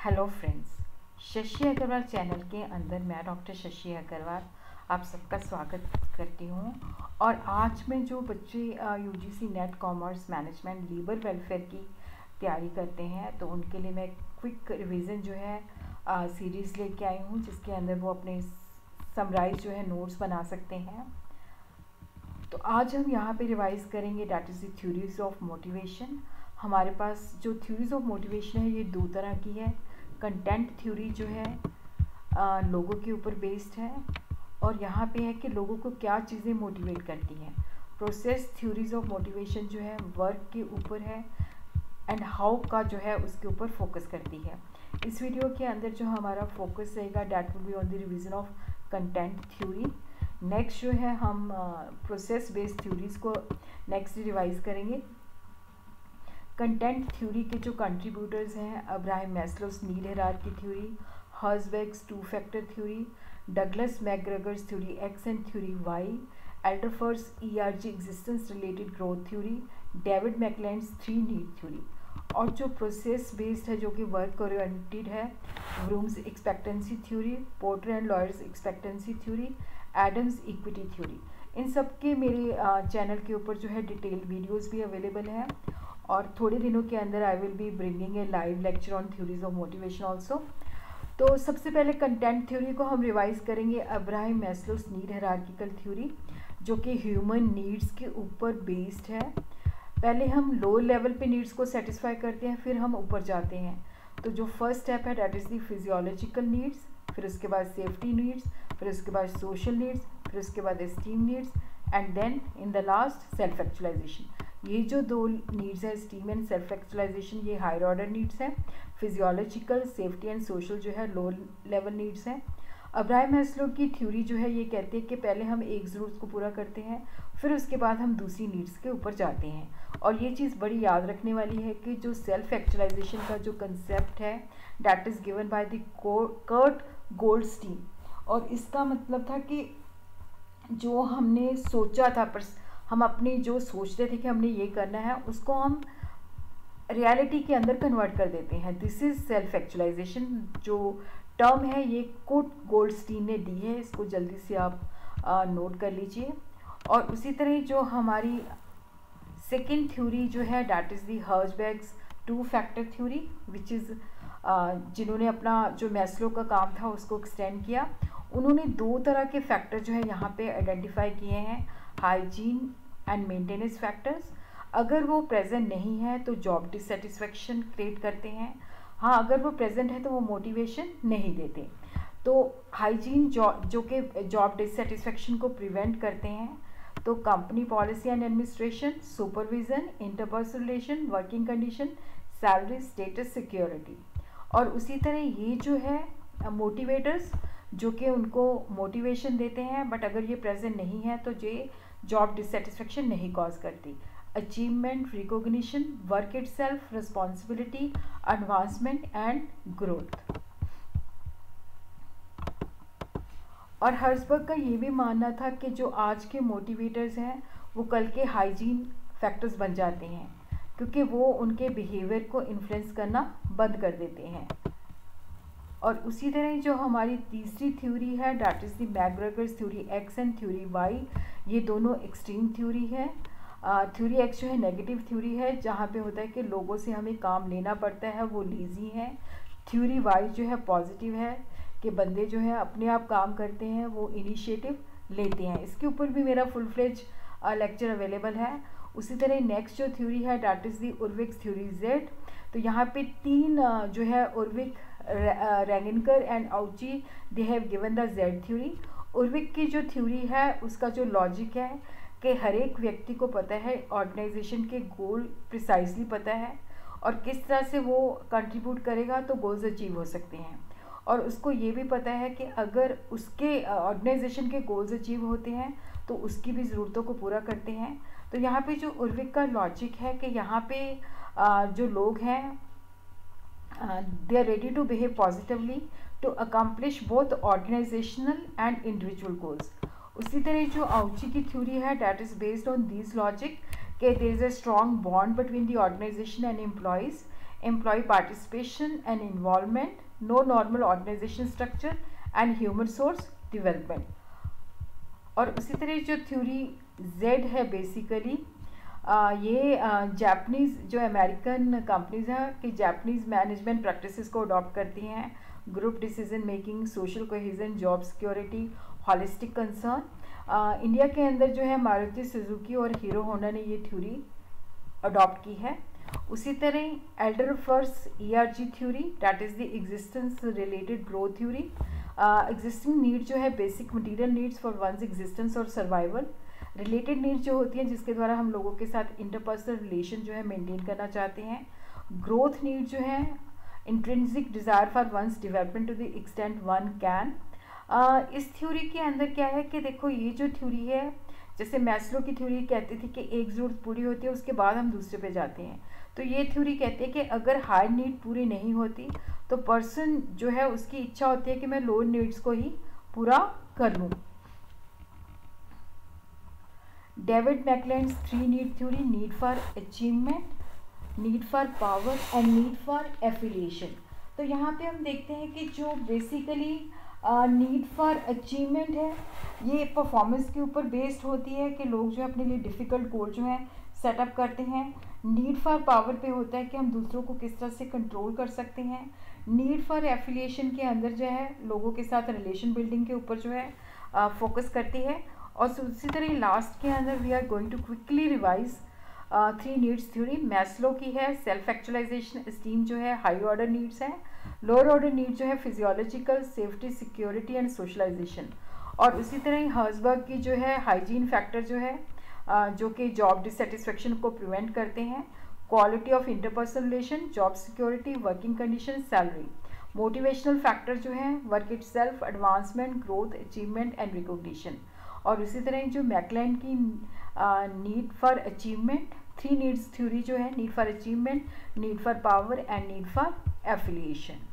Hello friends, Shashi Agarwal channel के अंदर मैं डॉक्टर शशि अग्रवाल आप सबका स्वागत करती हूँ। और आज मैं जो बच्चे UGC net commerce management labour welfare की तैयारी करते हैं तो उनके लिए मैं क्विक रिवीजन जो है सीरीज़ लेके आई हूँ, जिसके अंदर वो अपने समराइज जो है नोट्स बना सकते हैं। तो आज हम यहाँ पे रिवाइज करेंगे that is the theories of motivation. हमारे पास जो थ्योरीज ऑफ मोटिवेशन है ये दो तरह की है। कंटेंट थ्योरी जो है लोगों के ऊपर बेस्ड है, और यहाँ पे है कि लोगों को क्या चीज़ें मोटिवेट करती हैं। प्रोसेस थ्योरीज ऑफ मोटिवेशन जो है वर्क के ऊपर है एंड हाउ का जो है उसके ऊपर फोकस करती है। इस वीडियो के अंदर जो हमारा फोकस रहेगा that will be on the revision of content theory. Next जो है हम प्रोसेस बेस्ड थ्योरीज को नेक्स्ट रिवाइज करेंगे। कंटेंट थ्योरी के जो कंट्रीब्यूटर्स हैं Abraham Maslow's need hierarchy theory, Herzberg's two factor theory, Douglas McGregor's theory X and theory Y, Alderfer's ERG existence related growth theory, David McClelland's 3 need theory. और जो process based है जो कि work oriented है, Vroom's expectancy theory, porter and Lawler's expectancy theory, Adams equity theory. इन सब के मेरे चैनल के ऊपर जो है डिटेल्ड वीडियोस भी अवेलेबल हैं, और थोड़े दिनों के अंदर I will be bringing a live lecture on theories of motivation also. तो सबसे पहले कंटेंट थ्योरी को हम रिवाइज करेंगे Abraham Maslow's need hierarchical theory, जो कि ह्यूमन नीड्स के ऊपर बेस्ड है। पहले हम लो लेवल पे नीड्स को सेटिस्फाई करते हैं, फिर हम ऊपर जाते हैं। तो जो फर्स्ट स्टेप है that is the physiological needs, फिर उसके बाद सेफ्टी नीड्स, फिर उसके बाद सोशल नीड्स, फिर उसके बाद esteem needs, and then in the last self actualization. ये जो दो नीड्स है एस्टीम एंड सेल्फ एक्चुअलाइजेशन, ये हायर ऑर्डर नीड्स हैं। फिजियोलॉजिकल, सेफ्टी एंड सोशल जो है लो लेवल नीड्स हैं। अब्राहम मैस्लो की थ्योरी जो है ये कहती है कि पहले हम एक ज़रूरत को पूरा करते हैं, फिर उसके बाद हम दूसरी नीड्स के ऊपर जाते हैं। और ये चीज़ बड़ी याद रखने वाली है कि जो सेल्फ एक्चुअलाइजेशन का जो कंसेप्ट है that is given by the Kurt Goldstein. और इसका मतलब था कि जो हमने सोचा था, पर हम अपनी जो सोच रहे थे कि हमने ये करना है, उसको हम रियलिटी के अंदर कन्वर्ट कर देते हैं। This is self actualization. जो टर्म है ये कोट गोल्डस्टीन ने दी है, इसको जल्दी से आप नोट कर लीजिए। और उसी तरह जो हमारी सेकेंड थ्योरी जो है that is the Herzberg's two factor theory, which is जिन्होंने अपना जो मैस्लो का काम था उसको एक्सटेंड किया। उन्होंने दो तरह के फैक्टर जो है यहाँ पे आइडेंटिफाई किए हैं, हाइजीन एंड मेंटेनेंस फैक्टर्स। अगर वो प्रेजेंट नहीं है तो जॉब डिससेटिस्फेक्शन क्रिएट करते हैं। हाँ, अगर वो प्रेजेंट है तो वो मोटिवेशन नहीं देते। तो हाइजीन जो कि जॉब डिससेटिस्फेक्शन को प्रिवेंट करते हैं। तो company policy and administration, supervision, interpersonal relation, working condition, salary, status, security. और उसी तरह ये जो है मोटिवेटर्स जो कि उनको मोटिवेशन देते हैं, बट अगर ये प्रेजेंट नहीं है तो ये जॉब डिससेटिस्फेक्शन नहीं कॉज करती। Achievement, recognition, work itself, responsibility, advancement and growth. और हर्ज़बर्ग का ये भी मानना था कि जो आज के मोटिवेटर्स हैं वो कल के हाइजीन फैक्टर्स बन जाते हैं, क्योंकि वो उनके बिहेवियर को इन्फ्लुएंस करना बंद कर देते हैं। और उसी तरह जो हमारी तीसरी थ्योरी है that is the McGregor's theory X and theory Y, ये दोनों एक्सट्रीम थ्योरी है। थ्योरी एक्स जो है नेगेटिव थ्योरी है, जहाँ पे होता है कि लोगों से हमें काम लेना पड़ता है, वो लेज़ी हैं। थ्योरी वाई जो है पॉजिटिव है कि बंदे जो है अपने आप काम करते हैं, वो इनिशिएटिव लेते हैं। इसके ऊपर भी मेरा फुल फ्लेज लेक्चर अवेलेबल है। उसी तरह नेक्स्ट जो थ्योरी है that is the Urwick theory Z. तो यहाँ पे तीन जो है Urwick, Rangnekar and Ouchi, they have given the Z theory. Urwick की जो थ्योरी है उसका जो लॉजिक है कि हर एक व्यक्ति को पता है ऑर्गेनाइजेशन के गोल प्रिसाइजली पता है, और किस तरह से वो कंट्रीब्यूट करेगा तो गोल्स अचीव हो सकते हैं। और उसको ये भी पता है कि अगर उसके ऑर्गेनाइजेशन के गोल्स अचीव होते हैं तो उसकी भी ज़रूरतों को पूरा करते हैं। तो यहाँ पे जो उर्विक का लॉजिक है कि यहाँ पे जो लोग हैं they are ready to behave positively to accomplish both organizational and individual goals. उसी तरह जो आउची की थ्योरी है that is based on this logic कि there is a strong bond between the organization and employees employee participation and involvement, no normal organization structure and human source development. और उसी तरह जो थ्योरी जेड है basically ये Japanese जो American companies हैं कि जापानीज़ मैनेजमेंट प्रैक्टिसेस को अडॉप्ट करती हैं, group decision making, social cohesion, job security, holistic concern. India के अंदर जो है मारुति सुजुकी और हीरो होंडा ने ये थ्योरी अडॉप्ट की है। उसी तरह Alderfer's ERG theory, that is the existence related growth theory. Existing need जो है basic material needs for one's existence और सर्वाइवल। रिलेटेड नीड्स जो होती हैं जिसके द्वारा हम लोगों के साथ इंटरपर्सनल रिलेशन जो है मेंटेन करना चाहते हैं। ग्रोथ नीड जो है intrinsic desire for one's development to the extent one can. इस थ्योरी के अंदर क्या है कि देखो ये जो थ्योरी है, जैसे मैस्लो की थ्योरी कहती थी कि एक ज़रूरत पूरी होती है उसके बाद हम दूसरे पे जाते हैं, तो ये थ्योरी कहती है कि अगर हाई नीड पूरी नहीं होती तो पर्सन जो है उसकी इच्छा होती है कि मैं लोअर नीड्स को ही पूरा कर लूँ। David McClelland's 3 need theory, need for achievement, need for power and need for affiliation. तो यहाँ पे हम देखते हैं कि जो बेसिकली नीड फॉर अचीवमेंट है ये परफॉर्मेंस के ऊपर बेस्ड होती है कि लोग जो है अपने लिए डिफ़िकल्ट गोल जो है सेटअप करते हैं। नीड फॉर पावर पे होता है कि हम दूसरों को किस तरह से कंट्रोल कर सकते हैं। नीड फॉर एफिलिएशन के अंदर जो है लोगों के साथ रिलेशन बिल्डिंग के ऊपर जो है फोकस करती है। और उसी तरह लास्ट के अंदर we are going to quickly revise 3 needs theory. Maslow की है सेल्फ एक्चुअलाइजेशन, एस्टीम जो है हाई ऑर्डर नीड्स है। लोअर ऑर्डर नीड जो है physiological, safety, security and socialization. और उसी तरह हर्जबर्ग की जो है हाइजीन फैक्टर जो है जो कि जॉब डिससेटिस्फेक्शन को प्रिवेंट करते हैं। Quality of interpersonal relation, job security, working condition, salary. Motivational factor जो है work it self, advancement, growth, achievement and recognition. और उसी तरह जो मैकलैंड की need for achievement, 3 needs theory जो है need for achievement, need for power and need for affiliation.